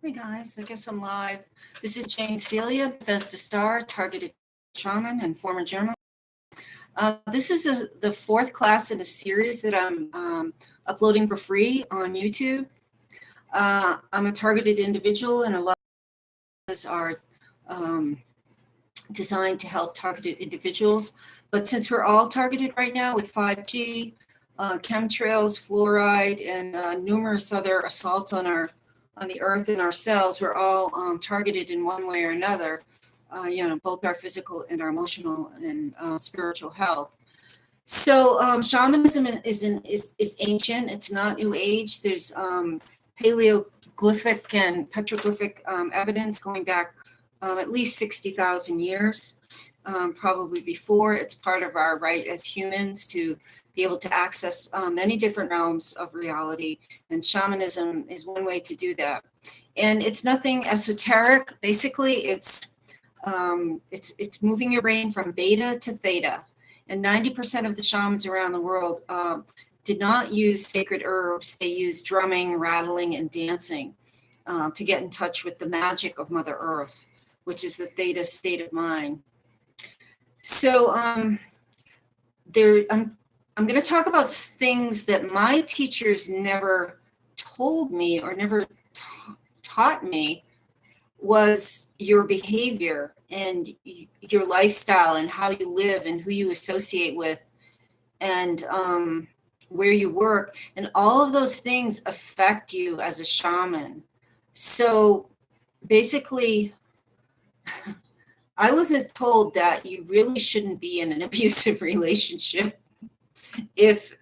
Hey guys, I guess I'm live. This is Jane Celia, Bethesda Star, targeted shaman and former journalist. This is the fourth class in a series that I'm uploading for free on YouTube. I'm a targeted individual, and a lot of these are designed to help targeted individuals. But since we're all targeted right now with 5G, chemtrails, fluoride, and numerous other assaults on the earth and our cells, we're all targeted in one way or another, both our physical and our emotional and spiritual health. So shamanism is ancient. It's not new age. There's paleoglyphic and petroglyphic evidence going back at least 60,000 years, probably before. It's part of our right as humans to be able to access many different realms of reality, and shamanism is one way to do that. And it's nothing esoteric. Basically, it's moving your brain from beta to theta. And 90% of the shamans around the world did not use sacred herbs. They used drumming, rattling, and dancing to get in touch with the magic of Mother Earth, which is the theta state of mind. So I'm going to talk about things that my teachers never told me or never taught me was your behavior and your lifestyle and how you live and who you associate with and where you work. And all of those things affect you as a shaman. So basically, I wasn't told that you really shouldn't be in an abusive relationship if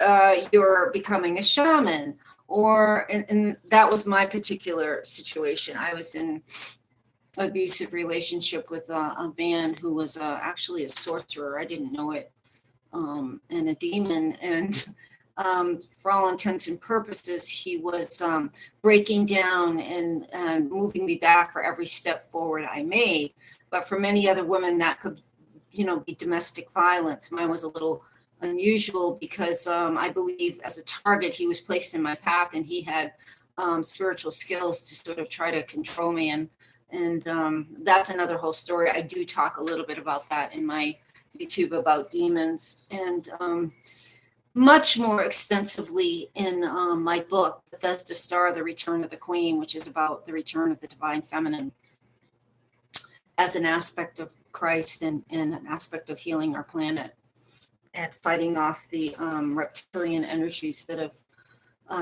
you're becoming a shaman, and that was my particular situation. I was in an abusive relationship with a man who was actually a sorcerer. I didn't know it, and a demon. And for all intents and purposes, he was breaking down and moving me back for every step forward I made. But for many other women, that could, be domestic violence. Mine was a little unusual because I believe as a target, he was placed in my path, and he had spiritual skills to sort of try to control me. And that's another whole story. I do talk a little bit about that in my YouTube about demons, and much more extensively in my book, Bethesda Star, The Return of the Queen, which is about the return of the divine feminine as an aspect of Christ and an aspect of healing our planet and fighting off the reptilian energies that have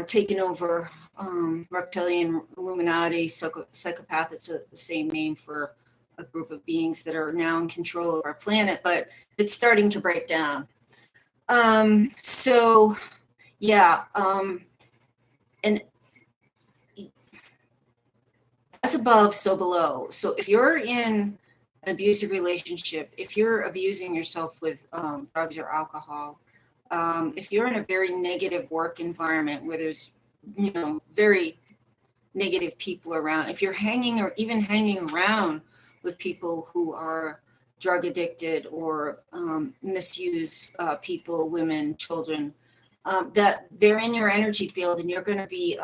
taken over. Reptilian, Illuminati, psychopath. It's the same name for a group of beings that are now in control of our planet, but it's starting to break down. So yeah, and as above, so below. So if you're in an abusive relationship, if you're abusing yourself with drugs or alcohol, if you're in a very negative work environment where there's, very negative people around, if you're hanging around with people who are drug addicted or misuse people, women, children, that they're in your energy field and you're going to be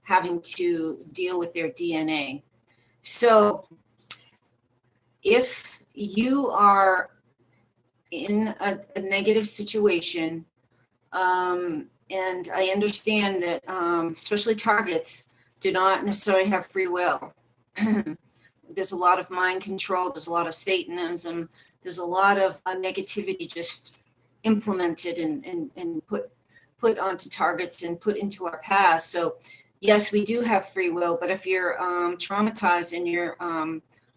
having to deal with their DNA. So if you are in a negative situation, and I understand that especially targets do not necessarily have free will. There's a lot of mind control, there's a lot of Satanism, there's a lot of negativity just implemented and put onto targets and put into our past. So yes, we do have free will, but if you're traumatized and you're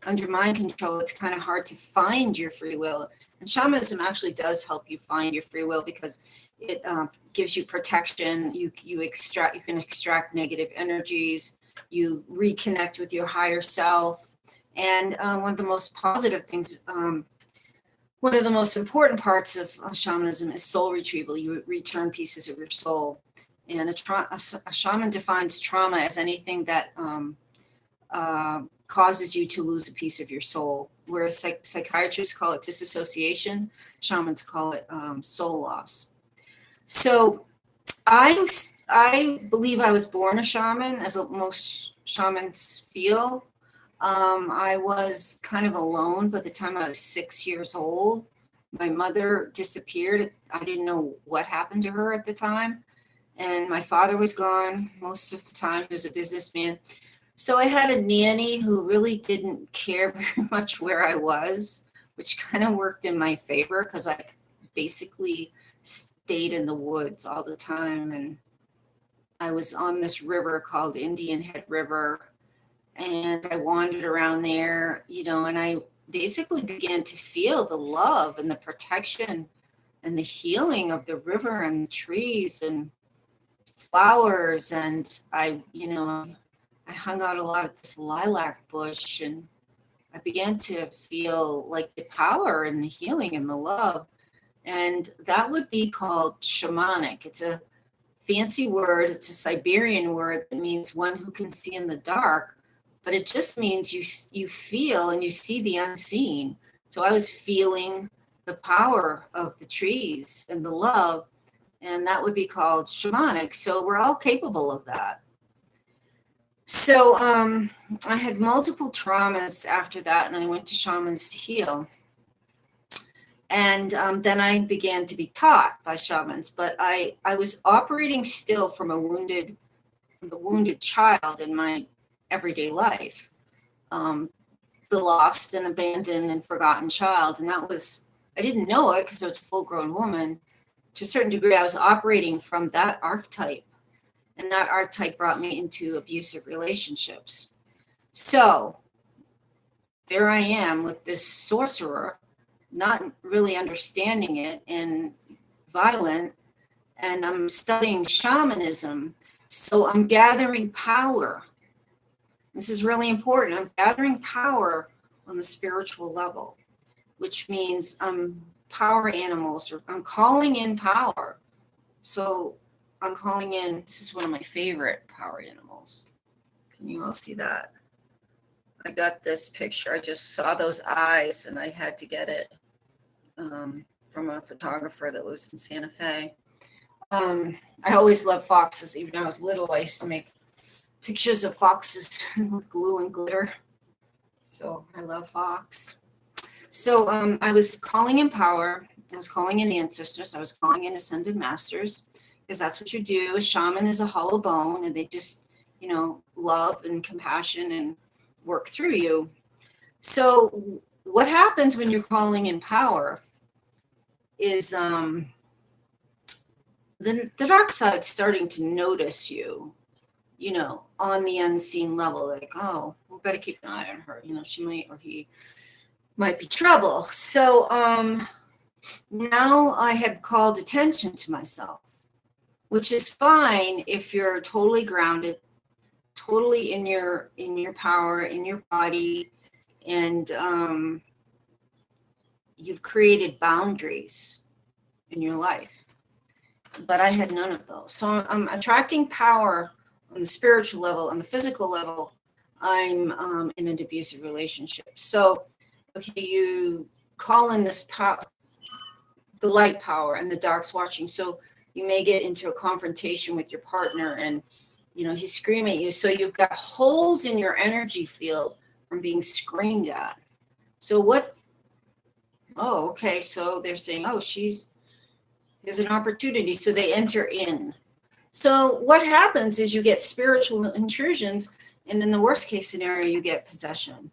under mind control, it's kind of hard to find your free will. And shamanism actually does help you find your free will because it gives you protection. You can extract negative energies. You reconnect with your higher self. And one of the most positive things, one of the most important parts of shamanism is soul retrieval. You return pieces of your soul. And a shaman defines trauma as anything that causes you to lose a piece of your soul. Whereas psychiatrists call it disassociation, shamans call it soul loss. So I believe I was born a shaman, as most shamans feel. I was kind of alone by the time I was 6 years old. My mother disappeared. I didn't know what happened to her at the time. And my father was gone most of the time. He was a businessman. So I had a nanny who really didn't care very much where I was, which kind of worked in my favor because I basically stayed in the woods all the time. And I was on this river called Indian Head River, and I wandered around there, and I basically began to feel the love and the protection and the healing of the river and the trees and flowers. And I hung out a lot at this lilac bush, and I began to feel like the power and the healing and the love. And that would be called shamanic. It's a fancy word. It's a Siberian word that means one who can see in the dark, but it just means you feel and you see the unseen. So I was feeling the power of the trees and the love, and that would be called shamanic. So we're all capable of that. So I had multiple traumas after that, and I went to shamans to heal. And then I began to be taught by shamans, but I was operating still from a wounded child in my everyday life, the lost and abandoned and forgotten child. And that was, I didn't know it because I was a full-grown woman. To a certain degree, I was operating from that archetype. And that archetype brought me into abusive relationships. So there I am with this sorcerer, not really understanding it, and violent, and I'm studying shamanism. So I'm gathering power. This is really important. I'm gathering power on the spiritual level, which means I'm power animals, or I'm calling in power. So I'm calling in, this is one of my favorite power animals. Can you all see that? I got this picture. I just saw those eyes and I had to get it from a photographer that lives in Santa Fe. I always loved foxes. Even when I was little, I used to make pictures of foxes with glue and glitter. So I love fox. So I was calling in power. I was calling in ancestors. I was calling in ascended masters, because that's what you do. A shaman is a hollow bone, and they just, love and compassion and work through you. So what happens when you're calling in power is the dark side's starting to notice you, on the unseen level. Like, oh, we better keep an eye on her. She might, or he might be trouble. So now I have called attention to myself, which is fine if you're totally grounded, totally in your power, in your body, and you've created boundaries in your life. But I had none of those. So I'm attracting power on the spiritual level. On the physical level, I'm in an abusive relationship. So, okay, you call in this power, the light power, and the dark's watching. So you may get into a confrontation with your partner, and he's screaming at you. So you've got holes in your energy field from being screamed at. So what? Oh, okay. So they're saying, oh, there's an opportunity. So they enter in. So what happens is you get spiritual intrusions, and in the worst case scenario, you get possession.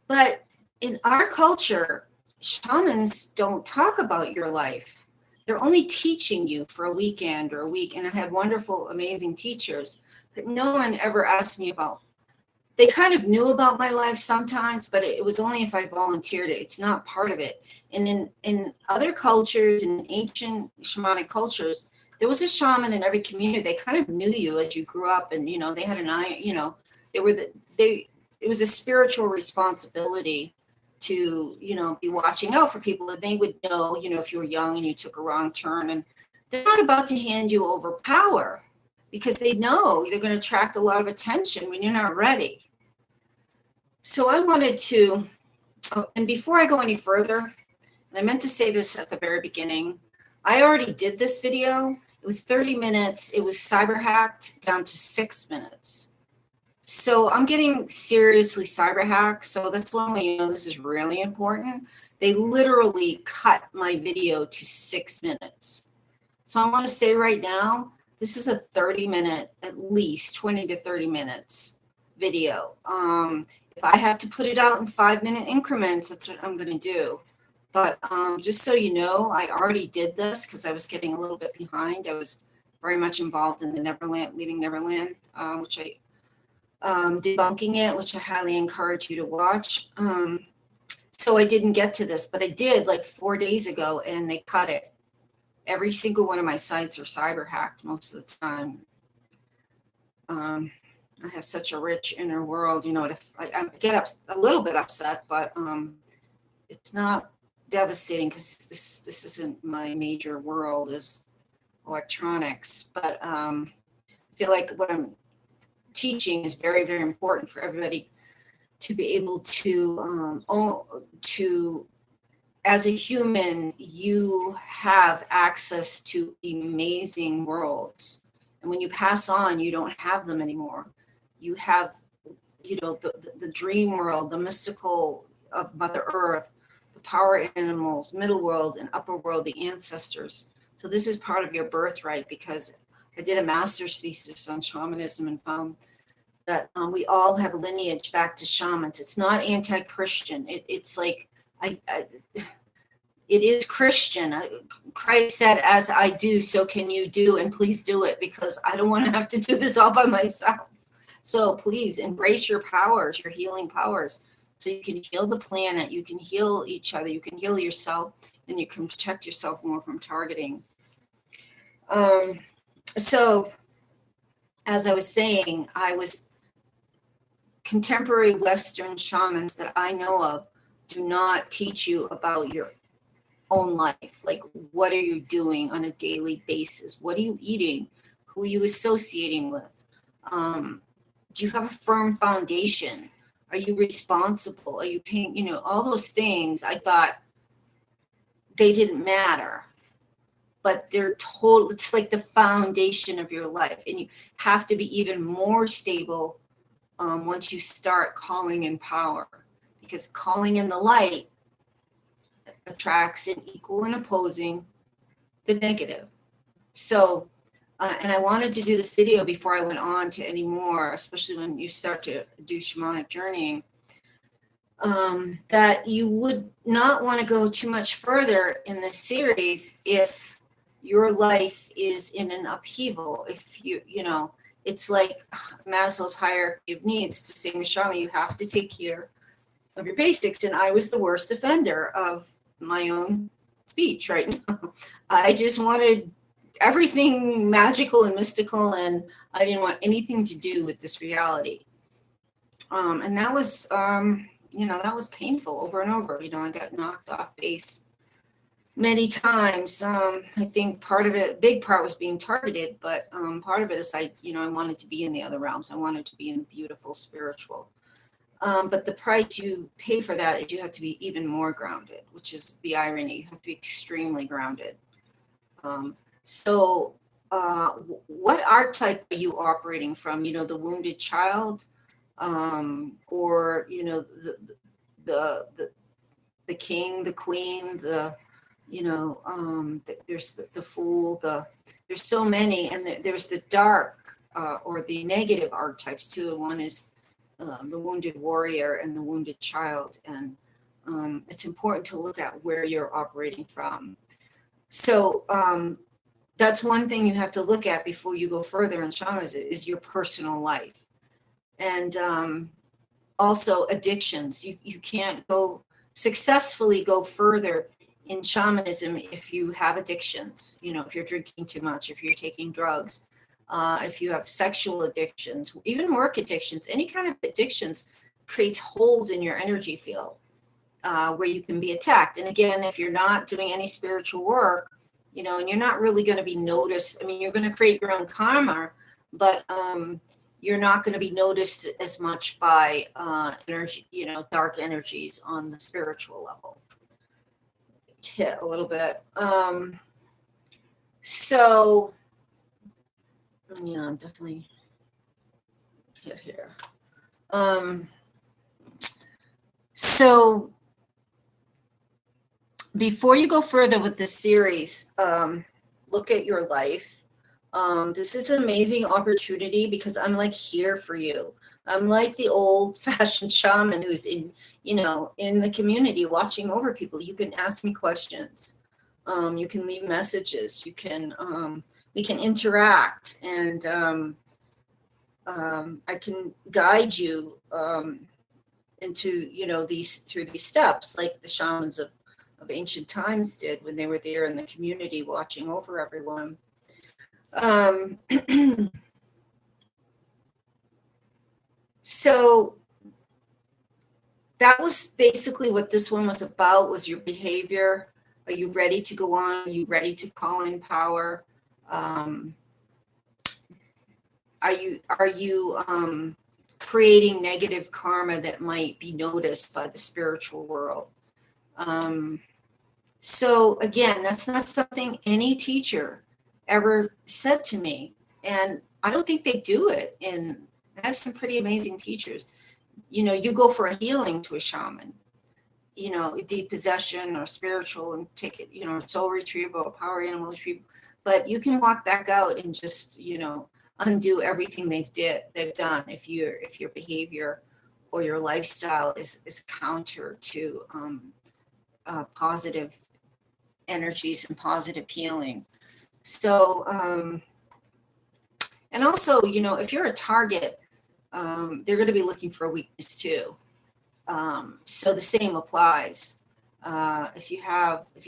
But in our culture, shamans don't talk about your life. They're only teaching you for a weekend or a week. And I had wonderful, amazing teachers, but no one ever asked me about. They kind of knew about my life sometimes, but it was only if I volunteered it. It's not part of it. And in other cultures, in ancient shamanic cultures, there was a shaman in every community. They kind of knew you as you grew up, and they had an eye. It was a spiritual responsibility to be watching out for people, and they would know if you were young and you took a wrong turn, and they're not about to hand you over power, because they know they're going to attract a lot of attention when you're not ready. So I wanted to, and before I go any further, and I meant to say this at the very beginning, I already did this video. It was 30 minutes. It was cyber hacked down to 6 minutes. So I'm getting seriously cyber hacked. So that's one way you know this is really important. They literally cut my video to 6 minutes. So I want to say right now, this is a 30-minute, at least 20 to 30 minutes video. If I have to put it out in 5-minute increments, that's what I'm going to do. But just so you know, I already did this because I was getting a little bit behind. I was very much involved in the Neverland, Leaving Neverland, which I debunking it, which I highly encourage you to watch. So I didn't get to this, but I did like 4 days ago, and they cut it. Every single one of my sites are cyber hacked most of the time. I have such a rich inner world, you know. I get a little bit upset, but it's not devastating because this isn't my major world is electronics. But I feel like what I'm teaching is very, very important for everybody to be able to as a human, you have access to amazing worlds. And when you pass on, you don't have them anymore. You have, you know, the dream world, the mystical of Mother Earth, the power animals, middle world and upper world, the ancestors. So this is part of your birthright, because I did a master's thesis on shamanism and found that we all have lineage back to shamans. It's not anti-Christian. It's like, it is Christian. Christ said, as I do, so can you do, and please do it, because I don't want to have to do this all by myself. So please embrace your powers, your healing powers, so you can heal the planet, you can heal each other, you can heal yourself, and you can protect yourself more from targeting. So as I was saying, contemporary Western shamans that I know of do not teach you about your own life. Like, what are you doing on a daily basis? What are you eating? Who are you associating with? Do you have a firm foundation? Are you responsible? Are you paying, you know, all those things? I thought they didn't matter, but they're total. It's like the foundation of your life, and you have to be even more stable once you start calling in power, because calling in the light attracts and equal and opposing the negative. So, and I wanted to do this video before I went on to any more, especially when you start to do shamanic journeying, that you would not want to go too much further in this series if your life is in an upheaval. If you know, it's like Maslow's hierarchy of needs. It's the same as shaman. You have to take care of your basics. And I was the worst offender of my own speech right now. I just wanted everything magical and mystical, and I didn't want anything to do with this reality. And that was, you know, that was painful over and over. You know, I got knocked off base many times. I think part of it, big part was being targeted, but part of it is I wanted to be in the other realms. I wanted to be in beautiful spiritual. But the price you pay for that is you have to be even more grounded, which is the irony. You have to be extremely grounded. So what archetype are you operating from? You know, the wounded child, or, you know, the king, the queen, there's the fool, there's so many, and there's the dark or the negative archetypes too. One is the wounded warrior and the wounded child, and it's important to look at where you're operating from. So that's one thing you have to look at before you go further in shamanism, is your personal life. And also addictions. You can't successfully go further in shamanism if you have addictions. You know, if you're drinking too much, if you're taking drugs, if you have sexual addictions, even work addictions, any kind of addictions creates holes in your energy field where you can be attacked. And again, if you're not doing any spiritual work, you know, and you're not really going to be noticed. I mean, you're going to create your own karma, but you're not going to be noticed as much by energy, you know, dark energies on the spiritual level. Hit a little bit. So, yeah, I'm definitely hit here. So before you go further with this series, look at your life. This is an amazing opportunity because I'm like here for you. I'm like the old fashioned shaman who's in, in the community watching over people. You can ask me questions. You can leave messages. We can interact, and I can guide you into, through these steps, like the shamans of ancient times did when they were there in the community watching over everyone. So that was basically what this one was about, was your behavior. Are you ready to go on? Are you ready to call in power? Are you creating negative karma that might be noticed by the spiritual world? So again, that's not something any teacher ever said to me. And I don't think they do it. And I have some pretty amazing teachers. You go for a healing to a shaman, deep possession or spiritual, and take it, soul retrieval, power animal retrieval. But you can walk back out and just, undo everything they've done if your behavior or your lifestyle is counter to positive energies and positive healing. So, and also, if you're a target, they're going to be looking for a weakness too. So the same applies. If you're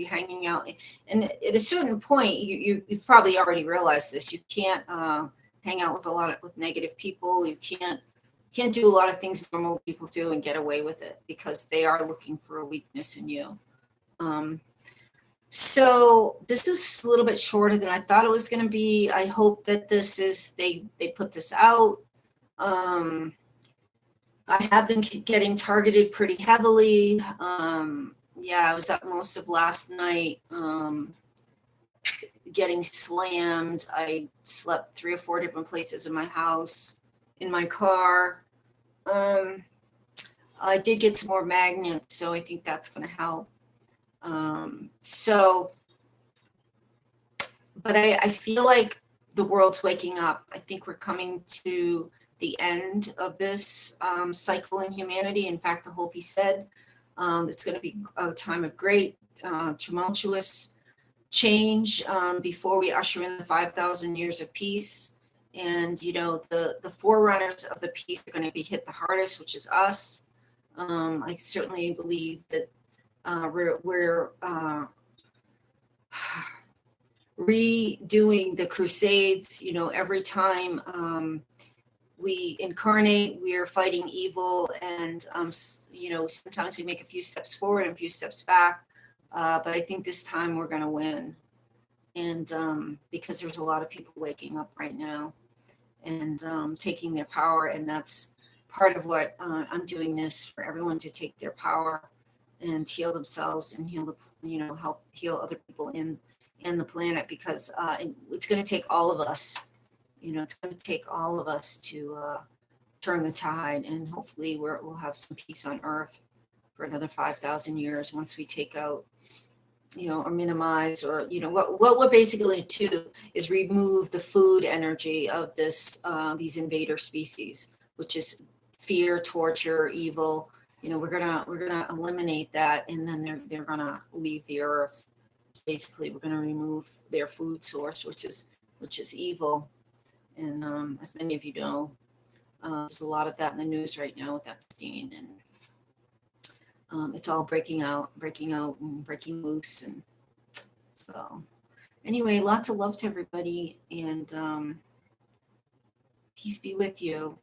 hanging out, and at a certain point, you've probably already realized this. You can't hang out with negative people. You can't do a lot of things normal people do and get away with it, because they are looking for a weakness in you. So this is a little bit shorter than I thought it was going to be. I hope that they put this out. I have been getting targeted pretty heavily. I was up most of last night, getting slammed. I slept 3 or 4 different places in my house, in my car. I did get some more magnets, so I think that's going to help. But I feel like the world's waking up. I think we're coming to the end of this cycle in humanity. In fact, the Hopi said it's going to be a time of great tumultuous change before we usher in the 5,000 years of peace. And, the forerunners of the peace are going to be hit the hardest, which is us. I certainly believe that we're redoing the Crusades. Every time we incarnate, we are fighting evil, and sometimes we make a few steps forward and a few steps back, but I think this time we're going to win. And because there's a lot of people waking up right now and taking their power, and that's part of what I'm doing this, for everyone to take their power and heal themselves and help heal other people in the planet, because it's going to take all of us. It's going to take all of us to turn the tide, and hopefully we'll have some peace on Earth for another 5,000 years once we take out, or minimize, or what we're basically to is remove the food energy of these invader species, which is fear, torture, evil. We're gonna eliminate that, and then they're gonna leave the Earth. Basically, we're gonna remove their food source, which is evil. And as many of you know, there's a lot of that in the news right now with Epstein, and it's all breaking out and breaking loose. And so anyway, lots of love to everybody, and peace be with you.